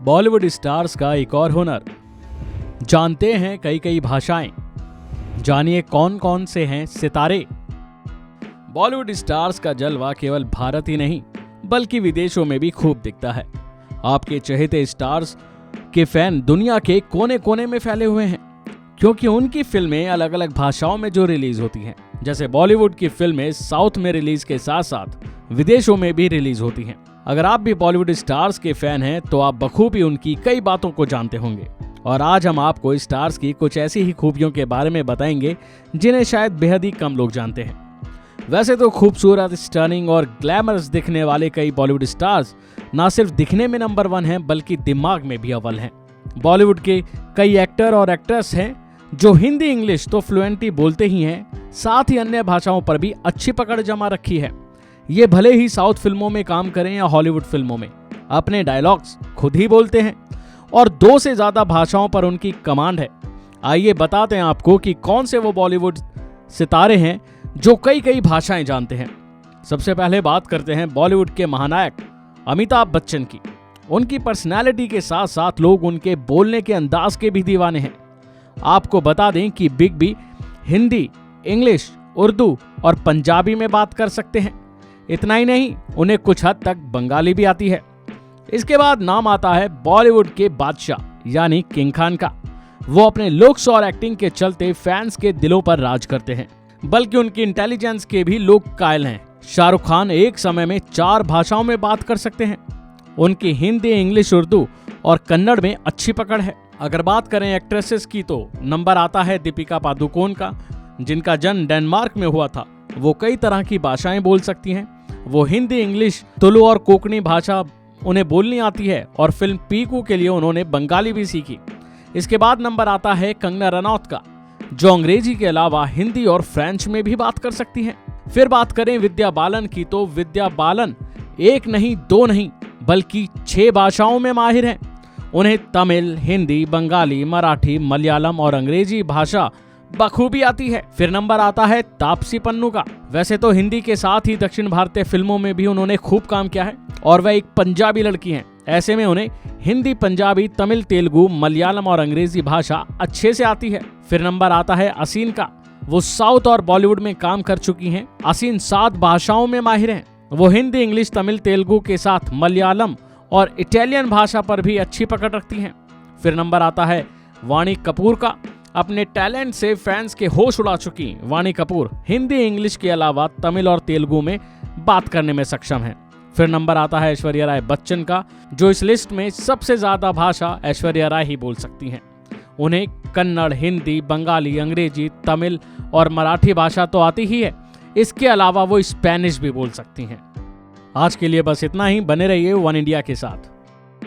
Bollywood stars का एक और हुनर। जानते हैं कई कई भाषाएं, जानिए कौन कौन से हैं सितारे। बॉलीवुड स्टार्स का जलवा केवल भारत ही नहीं बल्कि विदेशों में भी खूब दिखता है। आपके चहेते स्टार्स के फैन दुनिया के कोने कोने में फैले हुए हैं, क्योंकि उनकी फिल्में अलग अलग भाषाओं में जो रिलीज होती हैं। जैसे बॉलीवुड की फिल्में साउथ में रिलीज के साथ साथ विदेशों में भी रिलीज होती हैं। अगर आप भी बॉलीवुड स्टार्स के फैन हैं तो आप बखूबी उनकी कई बातों को जानते होंगे, और आज हम आपको स्टार्स की कुछ ऐसी ही खूबियों के बारे में बताएंगे जिन्हें शायद बेहद ही कम लोग जानते हैं। वैसे तो खूबसूरत, स्टनिंग और ग्लैमरस दिखने वाले कई बॉलीवुड स्टार्स ना सिर्फ दिखने में नंबर 1 हैं बल्कि दिमाग में भी अव्वल हैं। बॉलीवुड के कई एक्टर और एक्ट्रेस हैं जो हिंदी इंग्लिश तो फ्लुएंटली बोलते ही हैं, साथ ही अन्य भाषाओं पर भी अच्छी पकड़ जमा रखी है। ये भले ही साउथ फिल्मों में काम करें या हॉलीवुड फिल्मों में, अपने डायलॉग्स खुद ही बोलते हैं और 2 से ज्यादा भाषाओं पर उनकी कमांड है। आइए बताते हैं आपको कि कौन से वो बॉलीवुड सितारे हैं जो कई कई भाषाएं जानते हैं। सबसे पहले बात करते हैं बॉलीवुड के महानायक अमिताभ बच्चन की। उनकी पर्सनैलिटी के साथ साथ लोग उनके बोलने के अंदाज के भी दीवाने हैं। आपको बता दें कि Big B Hindi, English, Urdu और पंजाबी में बात कर सकते हैं। इतना ही नहीं, उन्हें कुछ हद तक बंगाली भी आती है। इसके बाद नाम आता है बॉलीवुड के बादशाह यानी किंग खान का। वो अपने लुक्स और एक्टिंग के चलते फैंस के दिलों पर राज करते हैं, बल्कि उनकी इंटेलिजेंस के भी लोग कायल हैं। शाहरुख खान एक समय में 4 भाषाओं में बात कर सकते हैं। उनकी हिंदी, इंग्लिश, उर्दू और कन्नड़ में अच्छी पकड़ है। अगर बात करें एक्ट्रेसेस की तो नंबर आता है दीपिका पादुकोण का, जिनका जन्म डेनमार्क में हुआ था। वो कई तरह की भाषाएं बोल सकती हैं। वो हिंदी, इंग्लिश, तुलु और कोंकणी भाषा उन्हें बोलनी आती है, और फिल्म पीकू के लिए उन्होंने बंगाली भी सीखी। इसके बाद नंबर आता है कंगना रनौत का, जो अंग्रेजी के अलावा हिंदी और फ्रेंच में भी बात कर सकती हैं। फिर बात करें विद्या बालन की तो विद्या बालन 1 नहीं 2 नहीं बल्कि 6 भाषाओं में माहिर हैं। उन्हें तमिल, हिंदी, बंगाली, मराठी, मलयालम और अंग्रेजी भाषा बखूबी आती है। फिर नंबर आता है तापसी पन्नू का। वैसे तो हिंदी के साथ ही दक्षिण भारतीय फिल्मों में भी उन्होंने खूब काम किया है, और वह एक पंजाबी लड़की हैं। ऐसे में उन्हें हिंदी, पंजाबी, तमिल, तेलुगु, मलयालम और अंग्रेजी भाषा अच्छे से आती है। फिर नंबर आता है असीन का। वो साउथ और बॉलीवुड में काम कर चुकी हैं। असीन 7 भाषाओं में माहिर हैं। वो हिंदी, इंग्लिश, तमिल, तेलुगु के साथ मलयालम और इटालियन भाषा पर भी अच्छी पकड़ रखती हैं। फिर नंबर आता है वाणी कपूर का। अपने टैलेंट से फैंस के होश उड़ा चुकी वाणी कपूर हिंदी, इंग्लिश के अलावा तमिल और तेलुगु में बात करने में सक्षम है। फिर नंबर आता है ऐश्वर्या राय बच्चन का, जो इस लिस्ट में सबसे ज्यादा भाषा ऐश्वर्या राय ही बोल सकती हैं। उन्हें कन्नड़, हिंदी, बंगाली, अंग्रेजी, तमिल और मराठी भाषा तो आती ही है। इसके अलावा वो स्पेनिश भी बोल सकती हैं। आज के लिए बस इतना ही। बने रहिए वन इंडिया के साथ।